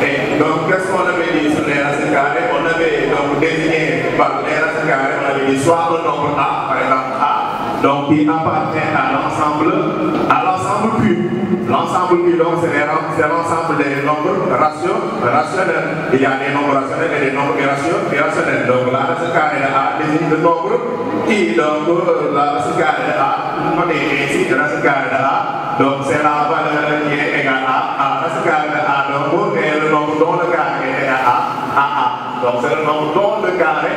Et donc, qu'est-ce qu'on avait dit sur les racines carrées? On avait donc désigné par les racines carrées, on avait dit soit un nombre A, par exemple A, donc qui appartient à l'ensemble Q. L'ensemble Q, donc c'est l'ensemble des nombres rationnels. Il y a des nombres rationnels et des nombres irrationnels. Donc la racine carrée de A désigne le nombre I, donc la racine carrée de A, on est ici, la racine carrée de A, donc c'est la valeur qui est égale à la racine carrée de A, donc et le nombre dont le carré est à A. Donc c'est le nombre dont le carré,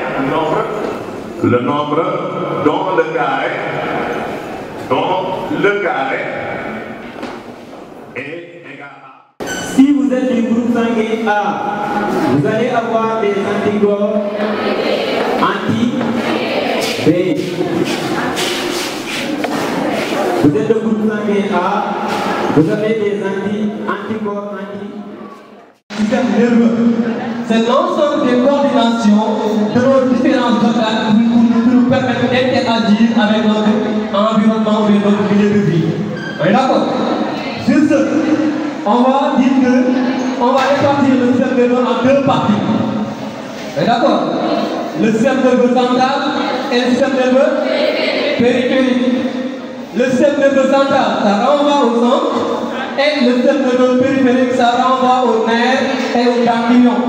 le nombre dont le carré est égal à. Si vous êtes du groupe sanguin A, vous allez avoir des anticorps anti-B. Vous êtes du groupe sanguin A, vous avez des anticorps système nerveux. C'est l'ensemble des coordinations de nos différents organes pour nous permettre d'interagir avec notre environnement et notre milieu de vie. On est d'accord? Sur ce, on va dire que on va répartir le système nerveux en deux parties. On est d'accord? Le système nerveux central et le système nerveux périphérique. Le système nerveux central, ça renvoie au centre. Et le système nerveux périphérique, ça renvoie aux nerfs et aux ganglions.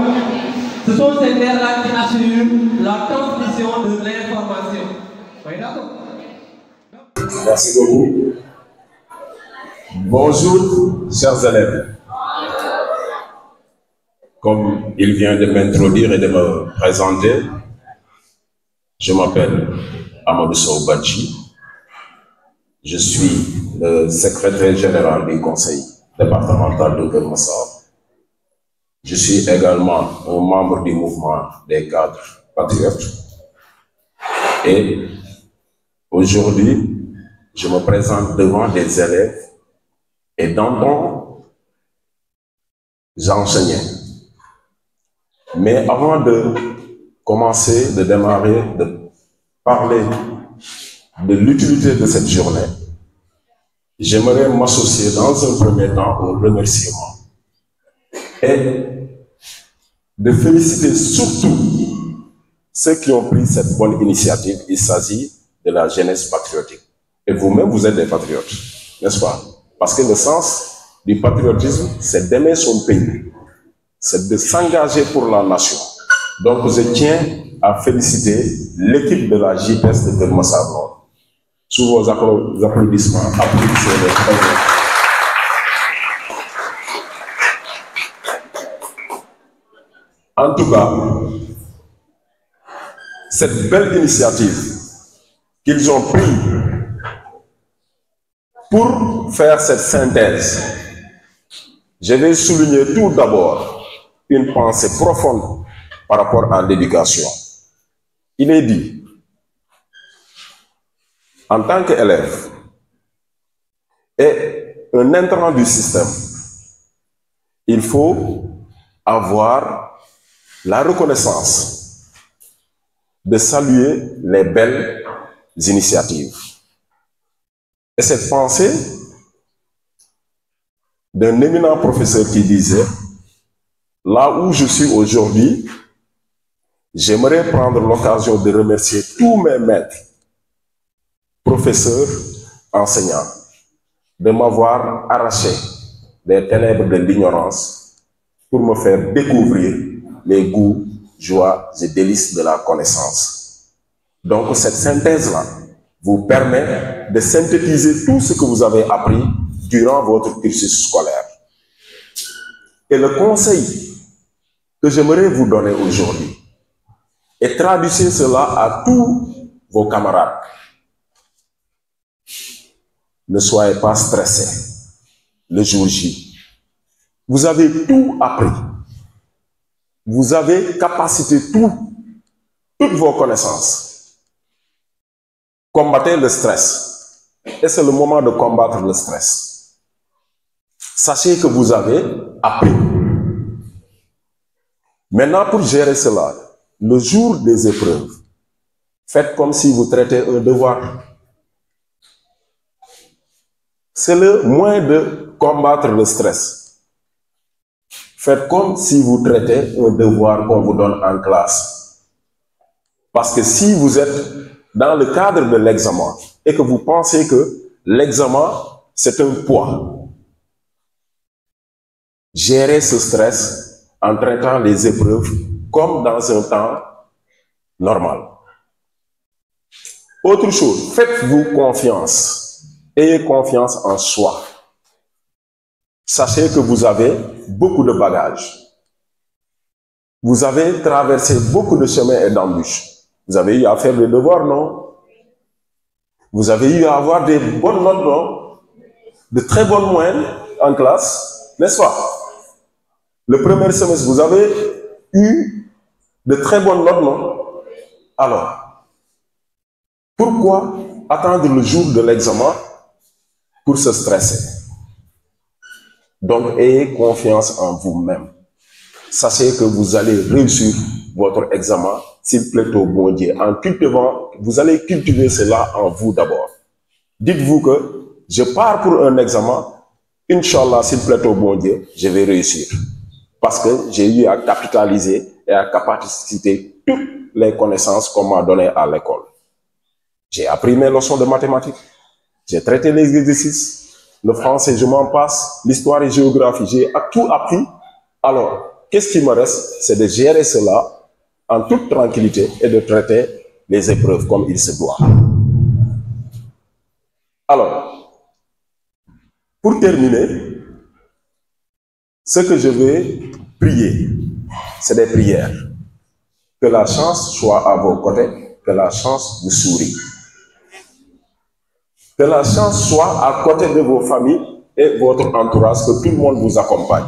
Ce sont ces nerfs-là qui assurent la transmission de l'information. Vous êtes d'accord? Merci beaucoup. Bonjour, chers élèves. Comme il vient de m'introduire et de me présenter, je m'appelle Amadou Sow Badji. Je suis le secrétaire général du conseil départemental de Keur Massar. Je suis également un membre du mouvement des cadres patriotes. Et aujourd'hui, je me présente devant des élèves et d'antan, j'enseignais. Mais avant de commencer, de démarrer, de parler de l'utilité de cette journée, j'aimerais m'associer dans un premier temps au remerciement et de féliciter surtout ceux qui ont pris cette bonne initiative. Il s'agit de la jeunesse patriotique. Et vous-même, vous êtes des patriotes, n'est-ce pas? Parce que le sens du patriotisme, c'est d'aimer son pays, c'est de s'engager pour la nation. Donc, je tiens à féliciter l'équipe de la JPS de Keur Massar Nord. Sous vos applaudissements, applaudissez-les très bien. En tout cas, cette belle initiative qu'ils ont prise pour faire cette synthèse, je vais souligner tout d'abord une pensée profonde par rapport à l'éducation. Il est dit, en tant qu'élève et un intrant du système, il faut avoir la reconnaissance de saluer les belles initiatives. Et cette pensée d'un éminent professeur qui disait, là où je suis aujourd'hui, j'aimerais prendre l'occasion de remercier tous mes maîtres, professeurs, enseignants, de m'avoir arraché des ténèbres de l'ignorance pour me faire découvrir les goûts, joies et délices de la connaissance. Donc cette synthèse-là vous permet de synthétiser tout ce que vous avez appris durant votre cursus scolaire. Et le conseil que j'aimerais vous donner aujourd'hui, et traduisez cela à tous vos camarades. Ne soyez pas stressés le jour J. Vous avez tout appris. Vous avez capacité toutes vos connaissances. Combattez le stress. Et c'est le moment de combattre le stress. Sachez que vous avez appris. Maintenant, pour gérer cela, le jour des épreuves, faites comme si vous traitez un devoir. c'est le moyen de combattre le stress. Faites comme si vous traitez un devoir qu'on vous donne en classe. Parce que si vous êtes dans le cadre de l'examen et que vous pensez que l'examen, c'est un poids, gérez ce stress en traitant les épreuves comme dans un temps normal. Autre chose, faites-vous confiance. Ayez confiance en soi. Sachez que vous avez beaucoup de bagages. Vous avez traversé beaucoup de chemins et d'embûches. Vous avez eu à faire des devoirs, non? Vous avez eu à avoir des bonnes notes, non? De très bonnes moyennes en classe, n'est-ce pas? Le premier semestre, vous avez eu de très bonnes notes, non? Alors, pourquoi attendre le jour de l'examen pour se stresser? Donc, ayez confiance en vous-même. Sachez que vous allez réussir votre examen, s'il plaît au bon Dieu. En cultivant, vous allez cultiver cela en vous d'abord. Dites-vous que je pars pour un examen, Inch'Allah, s'il plaît au bon Dieu, je vais réussir. Parce que j'ai eu à capitaliser et à capaciter toutes les connaissances qu'on m'a données à l'école. J'ai appris mes leçons de mathématiques, j'ai traité les exercices, le français, je m'en passe, l'histoire et géographie, j'ai tout appris. Alors, qu'est-ce qui me reste? C'est de gérer cela en toute tranquillité et de traiter les épreuves comme il se doit. Alors, pour terminer, ce que je vais prier, c'est des prières. Que la chance soit à vos côtés, que la chance vous sourie. Que la chance soit à côté de vos familles et votre entourage, que tout le monde vous accompagne.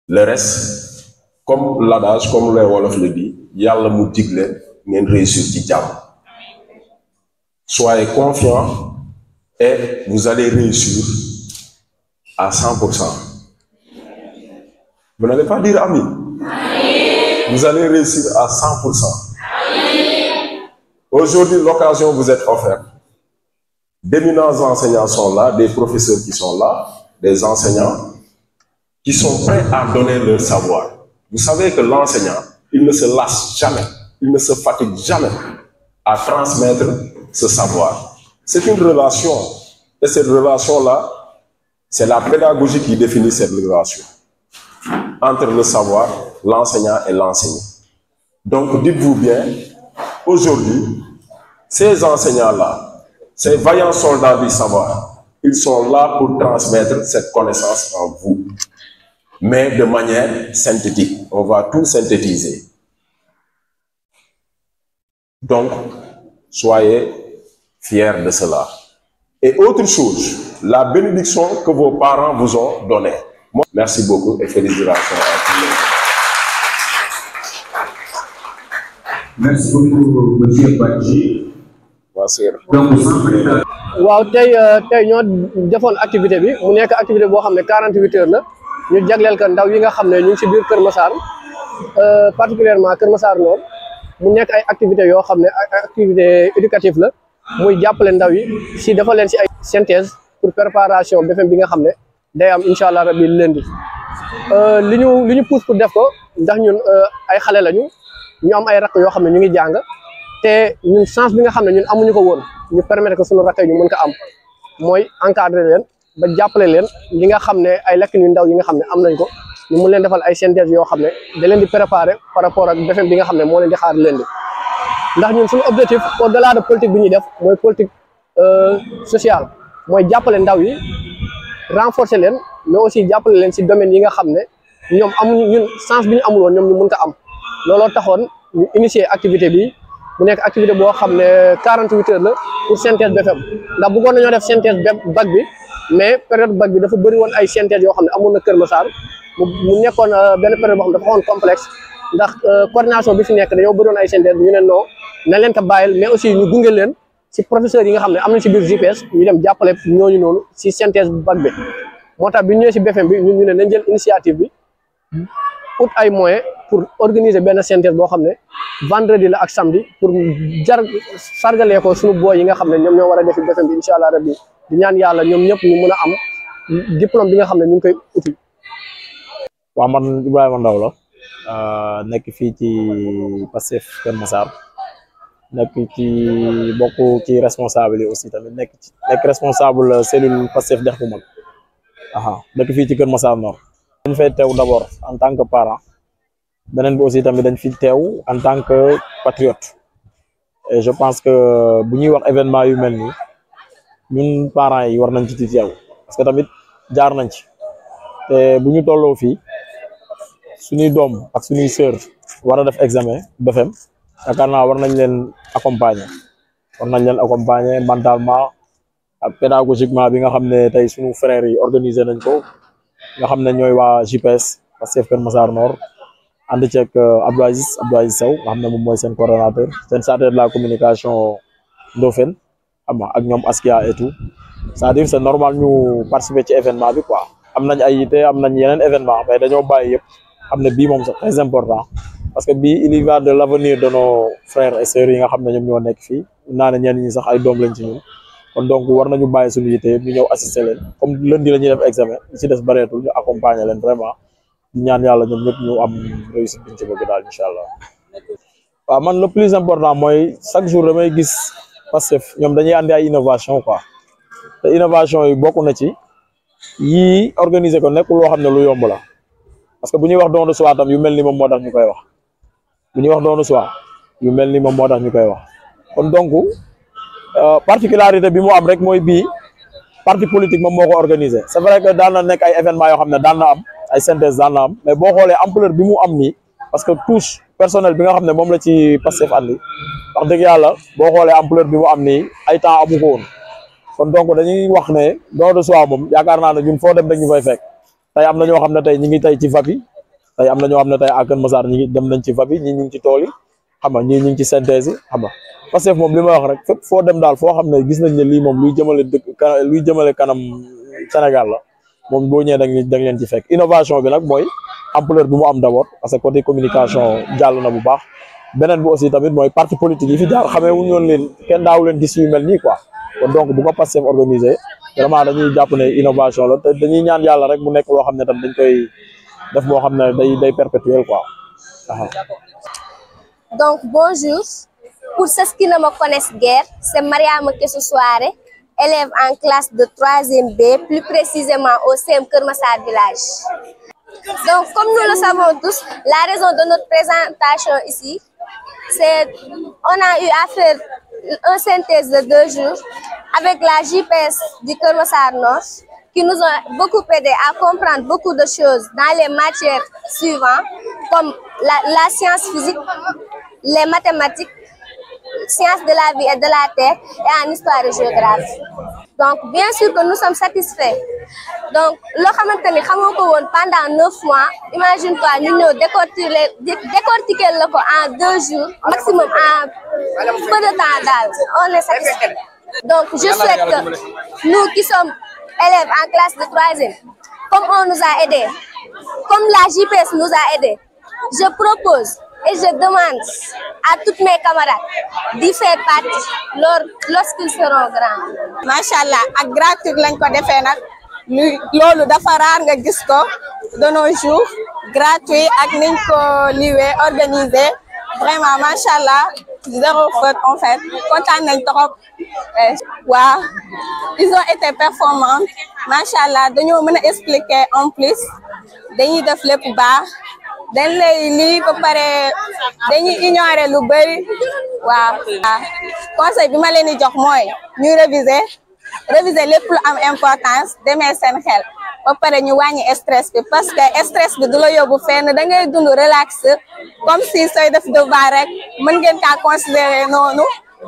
Le reste, comme l'adage, comme le Wolof le dit, Yalla mu digle ngeen réussir ci jàmm. Soyez confiants et vous allez réussir à 100%. Vous n'allez pas dire Amin. Vous allez réussir à 100%. Aujourd'hui, l'occasion vous est offerte. D'éminents enseignants sont là, des professeurs qui sont là, des enseignants qui sont prêts à donner leur savoir. Vous savez que l'enseignant, il ne se lasse jamais, il ne se fatigue jamais à transmettre ce savoir. C'est une relation, et cette relation-là, c'est la pédagogie qui définit cette relation entre le savoir, l'enseignant et l'enseigné. Donc, dites-vous bien, aujourd'hui, ces enseignants-là, ces vaillants soldats du savoir, ils sont là pour transmettre cette connaissance en vous, mais de manière synthétique. On va tout synthétiser. Donc, soyez fiers de cela. Et autre chose, la bénédiction que vos parents vous ont donnée. Merci beaucoup et félicitations à tous les. Merci beaucoup, monsieur Badji. waaw tey ñoo defoon activité bi mu nekk activité boo xam ne 48 heures la ñu jagleel ko ndaw yi nga xam ne ñu ngi si biir Kër Massar particulièrement Kër Massar Nord mu nekk ay activités yoo xam ne ay activité éducative la muy jàppale ndaw yi si dafa leen si ay synthèse pour préparation BFEM bi nga xam ne day am incha allah rabbi lundi li ñu pousse pour def ko ndax ñun ay xale lañu ñu am ay rakk yoo xam ne ñu ngi jàng te ñun chance bi nga xam ne ñun amuñu ko woon ñu permettre que suñu rakk ñu mën ko am mooy encadrer leen ba jàppale leen li nga xam ne ay lekk yu ndaw yi nga xam ne am nañ ko ñu mun leen defal ay synthèse yoo xam ne da leen di préparer par rapport ak BFEM bi nga xam ne moo leen di xaar lundi ndax ñun suñu objectif au delà de politique bi ñuy def mooy politique sociale mooy jàppale ndaw yi renforcer leen mais aussi jàppale leen si domaine yi nga xam ne ñoom amuñu ñun chance bi ñu amul woon ñoom ñu mën ko am looloo taxoon ñu initier activité bi mu nekk activité boo xam ne 48 heures la pour synthèse BFEM ndax bëggoon nañoo def synthèse bac bi mais période bac bi dafa bëri woon ay synthèse yoo xam ne amoon na Kër Massar mu nekkoon benn période boo xam ne dafa xawoon complexe ndax coordination bi fi nekk dañoo bëri woon ay synthèse ñu ne non na leen ko bàyyil mais aussi ñu gunge leen si professeurs yi nga xam ne am nañ si biir JPS ñu dem jàppale ñooñu noonu si synthèse bac bi moo tax bi ñu ñëwee si BFEM bi ñun ñu ne nañ jël initiative bi ut ay moyens pour organiser benn synthèse boo xam ne vendredi la ak samedi pour sargalee ko suñu booy yi nga xam ne ñoom ñoo war a defi BFEM bi incha allah rabbi di ñaan yàlla ñoom ñëpp ñu mën a am diplôme bi nga xam ne ñu ngi koy uti. waaw man Ibrahima Ndaw la nekk fii ci Pastef Kër Massar nekk ci bokk ci responsable yi aussi tamit nekk responsable cellule Pastef dex bu mag nekk fii ci Kër Massar Nord. dañ fay teew d'abord en tant que parent beneen bi aussi tamit dañ fi teew en tant que patriote et je pense que bu ñuy wax événement yu mel nii ñun parents yi war nañ ci teew parce que tamit jaar nañ ci te bu ñu tolloo fii suñuy doom ak suñuy sœur war a def examen BFEM yaakaar naa war nañ leen accompagner mentalement ak pédagogiquement bi nga xam ne tey suñu frères yi organiser nañ ko nga xam ne ñooy waa JPS Pastef Kër Massar Nord ànd ceeg Abdou Aziz Sow nga xam ne moom mooy seen coordonnateur seen chargé de la communication Ndofène xam nga ak ñoom Askia et tout c'est-à-dire c'est normal ñu participer ci événement bi quoi am nañ ay yite am nañ yeneen événement mais dañoo bàyyi yëpp xam ne bii moom c'est très important parce que bii il y va de l'avenir de nos frères et sœurs yi nga xam ne ñoom ñoo nekk fii naa ne ñenn ñi sax ay doom lañ ci ñun kon donc war nañu bàyyi suñu yite ñu ñëw assister leen comme lundi la ñuy def examen li ci des bareetul ñu accompagner leen vraiment di ñaan yàlla ñoom ñëpp ñu am réussite biñ ci bëgg daal incha allah. waaw man le plus important mooy chaque jour damay gis Pastef ñoom dañuy andi ay innovation quoi te innovation yi bokk na ci yii organiser ko nekkul loo xam ne lu yomb la parce que bu ñuy wax don de soi tam yu mel ni moom moo tax ñu koy wax kon donc particularité bi mu am rek mooy bii parti politique moom moo ko organisé c'est vrai que daan na nekk ay événements yoo xam ne daan na am ay synthèse daan na am mais boo xoolee ampleur bi mu am nii parce que touche personnel bi nga xam ne moom la ci Pastef andi wax dëgg yàlla boo xoolee ampleur bi mu am nii ay temps amu ko woon kon donc dañuy wax ne don de soi moom yaakaar naa ne ñun foo dem rek ñu fay fekk tey am na ñoo xam ne tey ñi ngi tey ci VAPI tey am na ñoo xam ne tey à Kër Massar ñi ngi dem nañ ci VAPI ñii ñu ngi ci tool yi xam nga ñii ñu ngi ci synthèse yi xam nga Pastef moom li ma wax rek fépp foo dem daal foo xam ne gis nañ ne lii moom luy jëmale kanam Sénégal la moom boo ñëwee da nga leen ci fekk innovation bi nag mooy ampleur bi mu am d'abord parce que côté communication jàll na bu baax beneen bi aussi tamit mooy parti politique yi fi jaar xamee wuñu woon leen kenn daawu leen gis yu mel nii quoi kon donc bu ko Pastef organisé vraiment dañuy jàpp ne innovation la te dañuy ñaan yàlla rek mu nekk loo xam ne tam dañ koy def moo xam ne day perpétuel quoi. Donc bonjour. Pour ceux qui ne me connaissent guère, c'est Mariama Kessou Souare, élève en classe de 3e B, plus précisément au CEM Kër Massar Village. Donc, comme nous le savons tous, la raison de notre présentation ici, c'est on a eu à faire une synthèse de 2 jours avec la JPS du Kër Massar Nord, qui nous ont beaucoup aidé à comprendre beaucoup de choses dans les matières suivantes, comme la science physique, les mathématiques, sciences de la vie et de la terre et en histoire et géographie. Donc bien sûr que nous sommes satisfaits. Donc loo xamante ni xamoo ko woon pendant 9 mois imagine-toi ñu ñëw décortiquer la ko en 2 jours maximum en peu de temps daal on est satisfait. Donc je souhaite que nous qui sommes élèves en classe de 3e, comme on nous a aidés, comme la JPS nous a aidés, je propose et je demande à toutes mes camarades d'y faire partie lorsqu'ils seront grands. Machallah ak gratuit lañ ko defee nag loolu dafa raar nga gis ko de nos jours gratuit ak niñ ko liwee organisé vraiment machallah zéro faute en fait kontaan nañ trop waaw ils ont été performants machallah dañoo mën a expliquer en plus dañuy def lépp baax dañ lay lii ba pare dañuy ignorer lu bëri waaw conseil bi ma leen di jox mooy ñu réviser lépp lu am importance demee seen xel ba pare ñu wàññi stress bi parce que stress bi du la yóbbu fenn da ngay dund relax comme si sooy def devoir rek mën ngeen kaa considérer noonu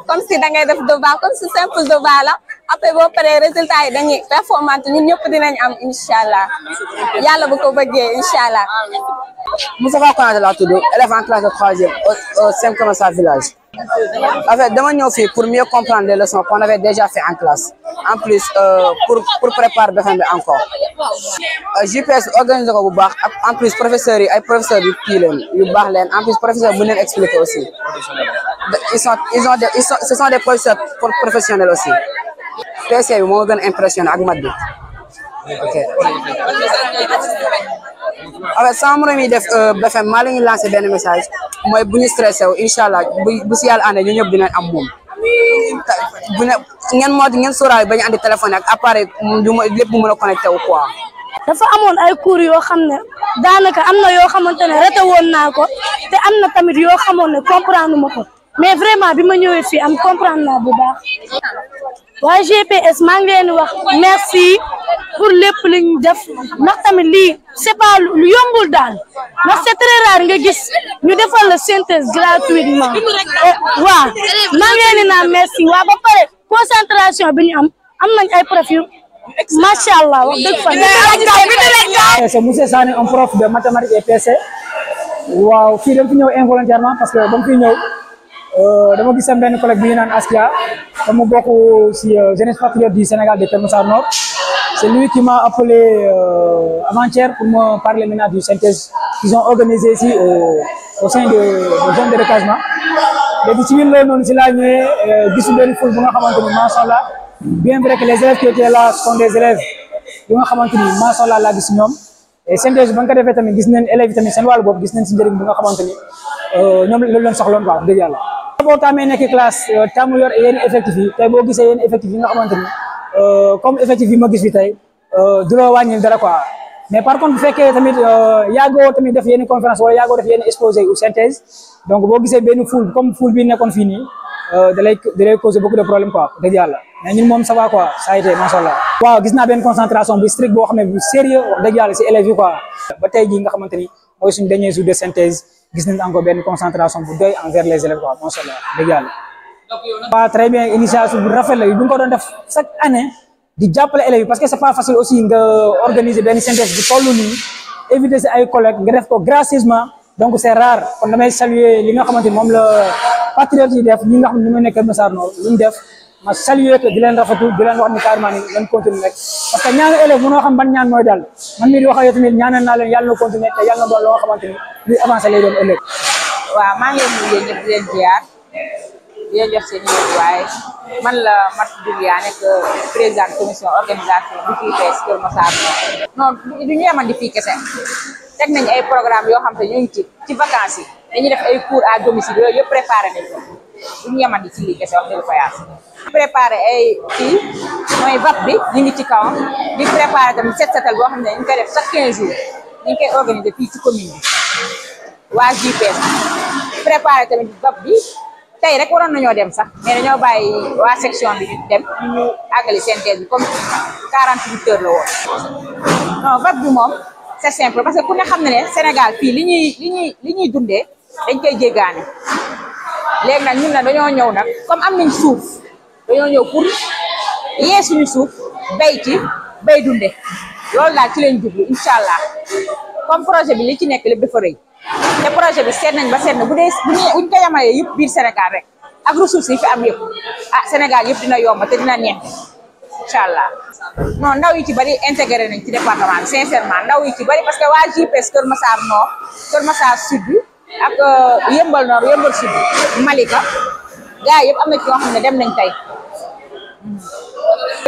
comme si da ngay def devoir comme si simple devoir la après boo paree résultat yi dañuy performante ñun ñëpp dinañ am incha allah yàlla bu ko bëggee incha allah. Moustapha Konaté laa tudd élève en classe de 3e au CEM Kër Massar Village. En fait, dama ñëw fii pour mieux comprendre les leçons qu'on avait déjà fait en classe. En plus, pour préparer BFEM bi encore. JPS organisé ko bu baax en plus professeurs yi ay professeurs yu baax leen en plus professeurs bu leen expliquer aussi. Ce sont des professeurs professionnels aussi. PC bi moo gën a impressionné ak math bi. Ok. En fait, sama morom yi def BFEM maa la ñuy lancé benn message mooy bu ñu stressé wu incha allah bu si yàlla àndee ñu ñëpp dinañ am moom. bu ne ngeen sóoraale ba ñu andi téléphone ak appareil lépp bu mën a connecté wu quoi. dafa amoon ay cours yoo xam ne daanaka am na yoo xamante ne rete woon naa ko te am na tamit yoo xamoon ne comprendre ma ko mais vraiment bi ma ñëwee fii am comprendre naa bu baax. waa GPS maa ngi leen di wax merci pour lépp li ñu def ndax tamit lii c'est pas lu yombul daal ndax c'est très rare nga gis ñu defal la synthèse gratuitement waaw maa ngi leen di naan merci waa ba pare concentration bi ñu am nañ ay profil macha allah wax dëgg fa. C'est Moussa Sané, un prof de mathématiques et PC waaw fii dama fi ñëw involontairement parce que ba mu fi ñëw dama gis sama benn collègue bi ñu naan Askia te mu bokk si jeunesse patriote du Sénégal de Keur Massar Nord. C'est lui qui m'a appelé avant-hier pour me parler maintenant du synthèse qu'ils ont organisé ici au sein de zone de recasement. léegi ci biir loolu noonu si laa ñëwee gisu benn foule bu nga xamante ni macha allah bien vrai que les élèves qui étaient là sont des élèves yu nga xamante ni macha allah laa gis ñoom et synthèse ba nga ko defee tamit gis nañ élèves yi tamit seen wàllu bopp gis nañ si njëriñ bi nga xamante ni ñoom loolu leen soxloon quoi dëgg yàlla. boo taamee nekk classe taamu yor yenn effectif yi tey boo gisee yenn effectif yi nga xamante ni comme effectif yi ma gis fi tey du la wàññil dara quoi mais par contre bu fekkee tamit yaagoo tamit def yenn conférence wala yaagoo def yenn exposé ou synthèse donc boo gisee benn foule comme foule bi nekkoon fii nii da lay causer beaucoup de problèmes quoi dëgg yàlla mais ñun moom ça va quoi ça a été macha allah. waaw gis naa benn concentration bu strict boo xam ne bu sérieux wax dëgg yàlla si élèves yi quoi ba tey jii nga xamante ni mooy suñu dernier jour de synthèse gis nañ encore benn concentration bu doy envers les élèves quoi macha allah dëgg yàlla. waaw très bien initiative bu rafet la bu ñu ko doon def chaque année di jàppale élèves yi parce que c'est pas facile aussi nga organiser benn synthèse bu toll nii éviter si ay collègues nga def ko gracieusement donc c'est rare kon damay saluer li nga xamante ni moom la patriote yi def ñi nga xam ne ñu ngi nekk Keur Massar Nord lu ñu def ma saluer que di leen rafetlu di leen wax ni carrément ni leen continuer rek parce que ñaanu élèves mënoo xam ban ñaan mooy daal man mii di wax ak yow tamit ñaanal naa leen yàlla na continuer te yàlla na doon loo xamante ni luy avancé lay doon ëllëg. waaw maa ngi leen di nuyu ñëpp di leen ziar di leen jox seen waaye man la Mat Doumbia nekk présidente commission organisation bu JPS Keur Massar Nord non du ñu yemandi fii kese teg nañ ay programme yoo xam te ñu ngi ci vacances yi dañuy def ay cours à domicile yooyu yëpp préparé nañ ko du ñu yemandi ci lii kese wax dëgg fa yàlla préparé ay kii mooy VAP bi ñu ngi ci kawam di préparé tamit set setal boo xam ne ñu koy def chaque 15 jours ñu ngi koy organiser fii ci commune bi waa JPS préparé tamit VAP bi tey rek waroon nañoo dem sax mais dañoo bàyyi waa section bi dem ñu àggali synthèse bi comme 48 heures la woon non VAP bi moom c'est simple parce que ku ne xam ne ne Sénégal fii li ñuy dundee dañ koy jéggaane léegi nag ñun nag dañoo ñëw nag comme am nañ suuf dañoo ñëw pour yee suñu suuf bay dunde loolu daal ci lañ jublu incha allah comme projet bi li ci nekk lépp dafa rëy te projet bi seet nañ ba seet na buñ ko yamalee yëpp biir Sénégal rek ak ressources yi fi am yëpp Sénégal yëpp dina yomb te dina neex incha allah non ndaw yi ci bari intégré nañ ci département bi sincèrement ndaw yi ci bari parce que waa JPS Keur Massar Nord Keur Massar Sud ak Yëmbal Nord Yëmbal Sud Malika gars yëpp am na ci yoo xam ne dem nañ tey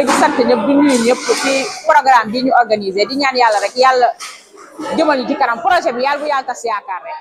di sant ñëpp di nuyu ñëpp ci programme bi ñu organisé di ñaan yàlla rek yàlla jëmal ñu ci kanam projet bi yàlla bu yàlla tas yaakaar rek